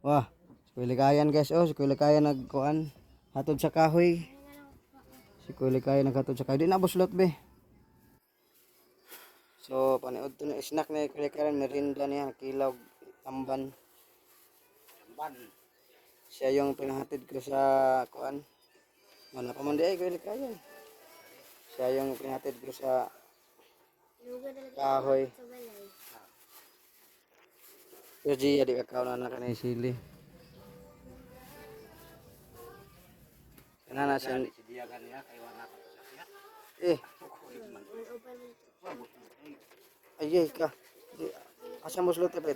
Wah, si Kuya Likayan guys. Oh, si Kuya Likayan nagkuan. Hatod sa kahoy. Si Kuya Likayan naghatod sa kahoy. Di na buslot be. So, paniod to na snack na Kuya Likayan. Merinda niya. Kilaw. Tamban. Siya yung pinahatid ko sa kuan. Mana pa man di ay Kuya Likayan. Siya yung pinahatid ko sa kahoy. Pero di ka na kanay sili. Kana na siya. Eh. Ayay ka. Asa mo slot pet.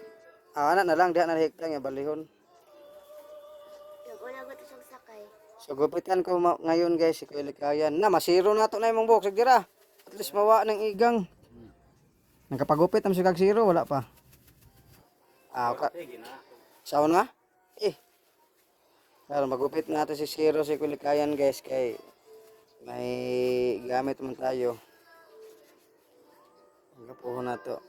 Anak na lang diha na hekta nga balihon. So gupitan ko ngayon guys si Kuya Likayan. Na masiro na to na imong buhok sigdira. At least mawa ng igang. Nagkapagupit am sigag zero wala pa. Ka. Saon nga? Pero magupit natin si Zero si Kuya Likayan guys kay may gamit man tayo. Gapuhon na to.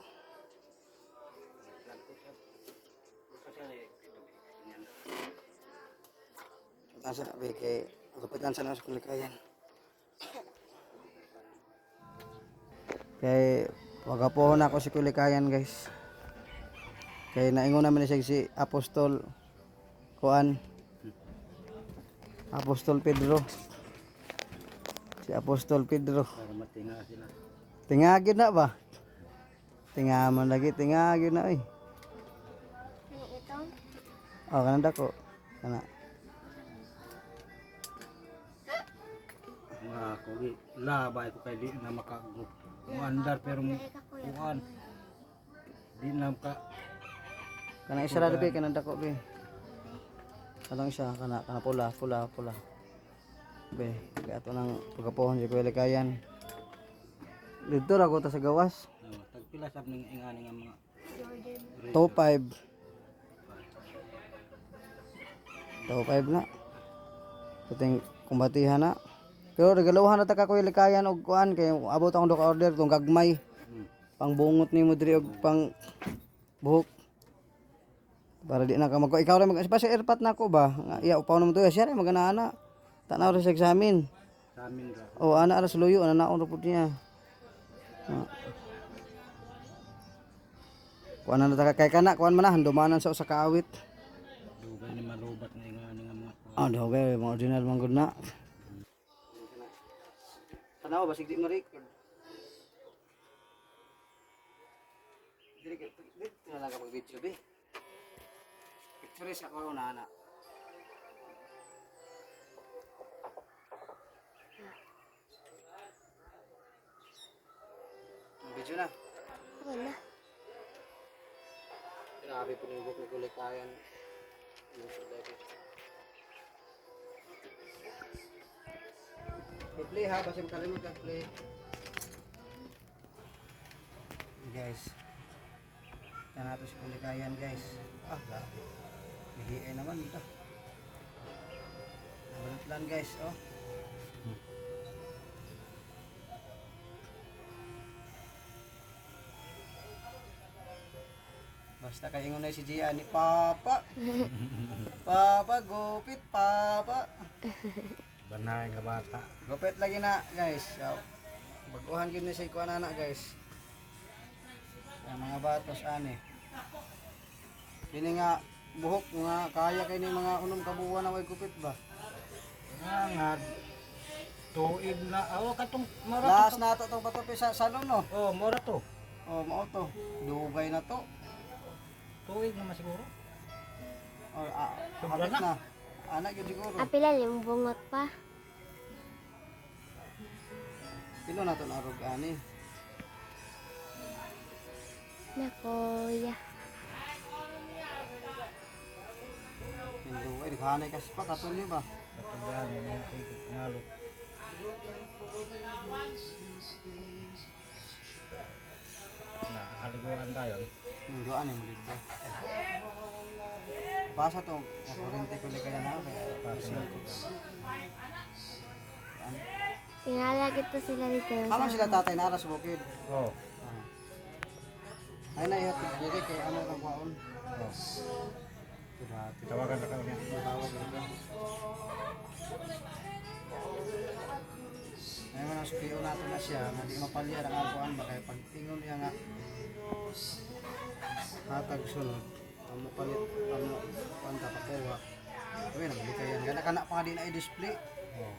Tasa be kay gupitan sa Kuya Likayan. Kay wagapuhon ako si Kuya Likayan guys. Kay naingon naman siya si Apostol Kuan. Apostol Pedro. Si Apostol Pedro. Para matinga sila. Tingagin na ba? Tingaman lagi, tingagin na eh. Oh, kanan dako. Kana. Nga ako labay ko kay di na andar pero kuan. Di na ka Kana isa ra be kanan dako be. Kanang isa kana pula. Be, kaya ato nang pagkapohon si Kuya Likayan. Dito ra ko ta sa gawas. tagpila sab ning ingani nga mga 2.5. 2.5 na. Puting kumbatihan na. Pero regaluhan na ta ka Kuya Likayan og kuan kay abot akong ka order tong gagmay. Pangbungot nimo diri og pang buhok. Para di na ka magko ikaw ra mag-espasyo airpat na ko ba? Iya upaw naman to siya ra magana-ana. Tanaw ra sa examine. sa amin ra. O ana ra sa luyo ana naon ra pud niya. Kuan na ta kay kana kuan man na handumanan sa usa ka awit. Dugay ni malubat na ingani nga mga kuan. Ah, dugay mo original man gud na. Tanaw ba sig di mo record. Dili na lang ka mag-video be. Picture sa ko na ana. Video na. Wala. Grabe po yung buhok ni Kuya Likayan. I-play ha, basta makalimutan play. Guys. Yan natin si Kuya Likayan guys. Ah, grabe. Hihiin naman ito. Nabalat lang guys, oh. Basta kayo na si Gia ni Papa. Papa, gupit, Papa. Banay nga bata. Gupit lagi na, guys. So, baguhan yun na sa ikuan na guys. Yung mga batos, ani. Kini nga, buhok nga, kaya kayo ni mga unong kabuuan na may gupit ba? Nga tuig na katong Last na ito itong patupi sa salon, no? Oh, mura to. O, mao to. Dugay na to. Tuig naman siguro. O, Sobra hapit na. na. Anak yun siguro. Apila yung bungot pa. Pilo na ito narog, ani. Na kuya. Dugay, naghanay kasi pa, katol niyo ba? Katugan mo yung nalo. Na haliguan tayo. Yung doan yung dito. Basa to, kurente ko kaya na kaya pasal ko. Tinalagit to sila dito. Ano sila tatay na aras bukid. Oh. Ay na ihat diri kay ano kang kwaon. Tawagan na ka ulit. Tawag na. Ngayon ang sukiyo nato na siya, nga di mapalya ang akuan ba kay pag ingon niya nga hatag sunod, ang mapalit ang panta pakuha. Kami nabili kayo yan. Gana kana pa nga di na i-display. Oh.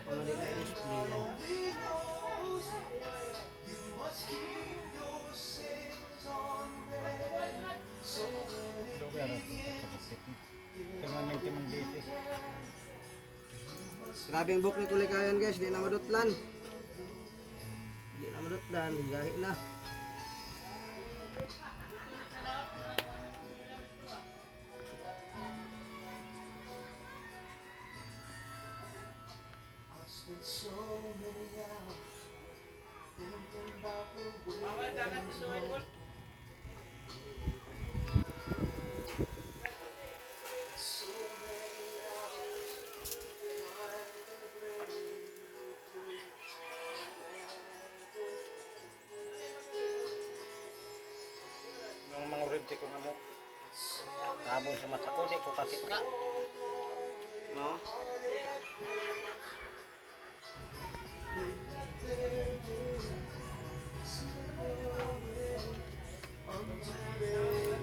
Wala di na i-display. Ito kaya na ito. Tingnan may timang dito. Grabe ang book ni Kulikayan guys, di na madutlan. Di na madutlan, gahi na. Yung mga urinti ko nga mo. Habang sa mata ko, di ko kapit ka. No?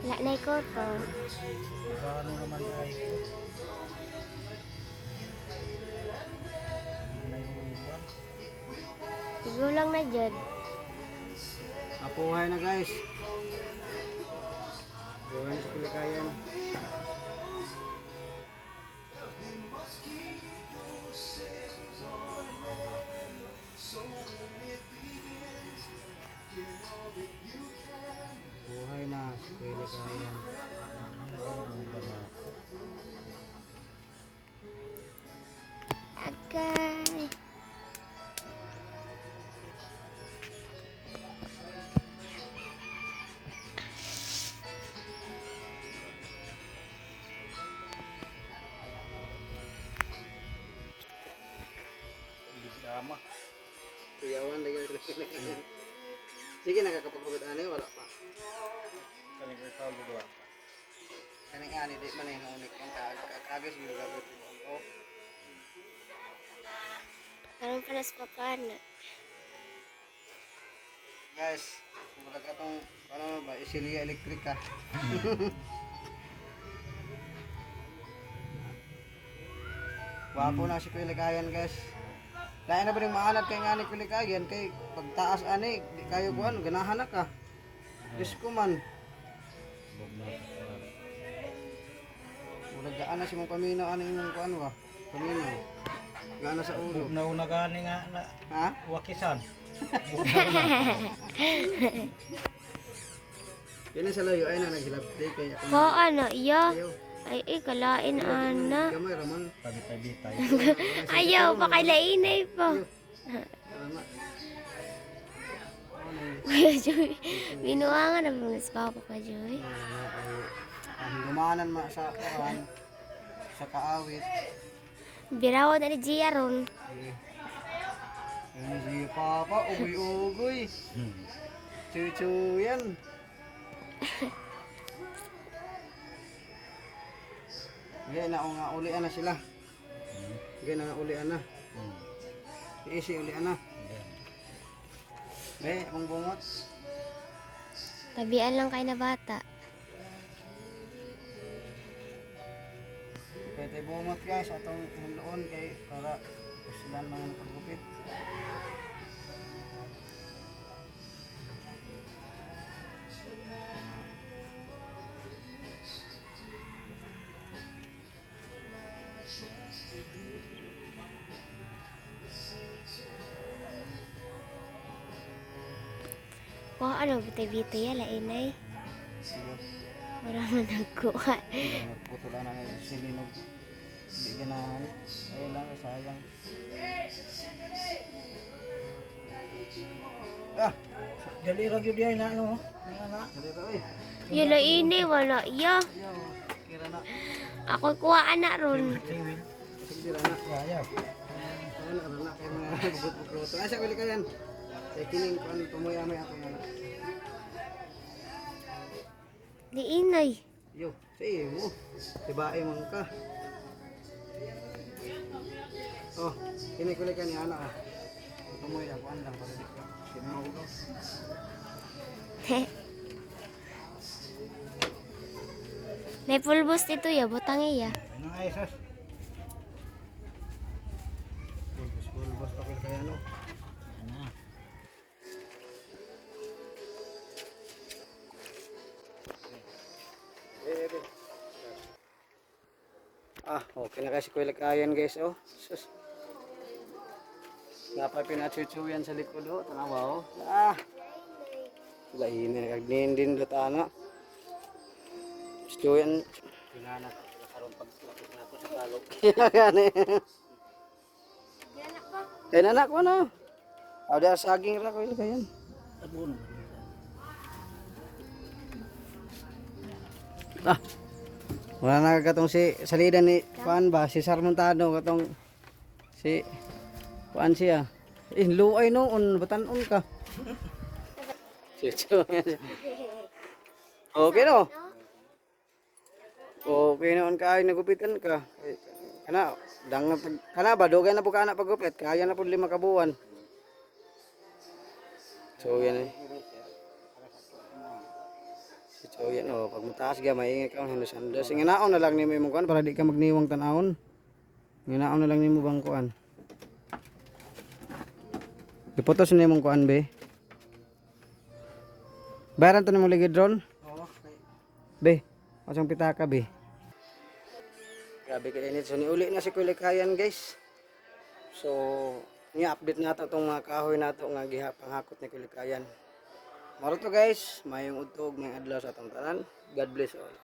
Wala na ko to. Paano naman ay Gulang na dyan. Apuhay na guys. Buhay na si Kulikayan. Buhay na si Kulikayan. Agay. Dama. Tuyawan lagi ang Kulikayan. Sige, nakakapagpagod ano wala pa. Kani ko ikaw dua. Kaning ani di man yung unik ang kagis yung gagawin ko. Karoon pa na sa papana. Guys, kung wala ka tong ano ba, Isilia Electrica. Wapo na si Kulikayan guys. Kaya na ba rin maanad kay nga ni Kulikayan kay pagtaas ani, di kayo kuan, ganahan na ka. Diyos ko man. Wala gaan na si mong paminaw ani imong kuan ba? Paminaw. Gana sa ulo. Una gani nga na Ha? wakisan. Yan sa layo ay na naghilabte kay ako. Po ano, iya. Ayaw. Ay, kalain ana. Gamay raman. Tabitay-bitay. Ayaw, pakalainay po. Tama. Kuya Joy, binuangan na mga papa ka Joy. Ang gumanan ma sa kuan sa kaawit. Birawo na ni Gia ron. Ano si Papa, ugoy-ugoy. Chuchu yan. Gaya na nga ulian na sila. Gaya na ulian na. Isi ulian na. Be, ang bungot. Tabian lang kayo na bata. Kaya tayo bungot guys, atong hindoon kay para sila mga nakagupit. Kuha ano, bitay-bitay ala inay. Sige. Wala man nagkuha. Putulan na ngayon silinog. Hindi ganahan. Ayun lang, sayang. Ah! Dali ra gyud ay na no. Nga na. Dali ra, uy. Yala ini, wala iya. Ayaw, kira na. Ako kuhaan na ron. Sige anak ayaw. Anak kay mga bubut-buto. Asa ko likayan. Kay kining kuan tumoy-amay ako nga. Di inay. Yo, say mo. Tibae man ka. Oh, kini ko likayan ni anak ah. Tumoy lang kuan lang para di ka. Kinaulo. May pulbos dito ya, butang iya. Ano ay sus? Bulbos pa ko likayan no. Ano? Ah, okay na kasi ko likayan guys oh. Sus. Napay pinatsuyan sa likod oh, tanawa oh. Ah. Lain na kagnindin do ana. Suyan. Pinana karon paglapit na ako sa kalog. Gani. Kaya anak ko na. Ada saging ra ko likayan. Abon. Ah. Wala na katong si salida ni Juan ba si Sarmontano katong si Juan siya. Luay noon batanon ka. Okay no. Okay noon kay nagupitan ka. Kana kana ba dugay na po ka anak pagupit kaya na po 5 ka buwan. So yan eh. So yan oh, pag mataas ga maingay ka handos-handos. Nginaon na lang nimo imong kuan para di ka magniwang tan-awon. Nginaon na lang nimo bang kuan. Ipotos na imong kuan be. Bayaran to nimo ligid ron. Oo. Be, asang pitaka be. Grabe ka init. So niuli na si Kulikayan guys. So ni-update nato tong mga kahoy nato nga gihapanghakot ni Kulikayan. Maro to guys, mayong utog ng adlaw sa atong tanan. God bless all.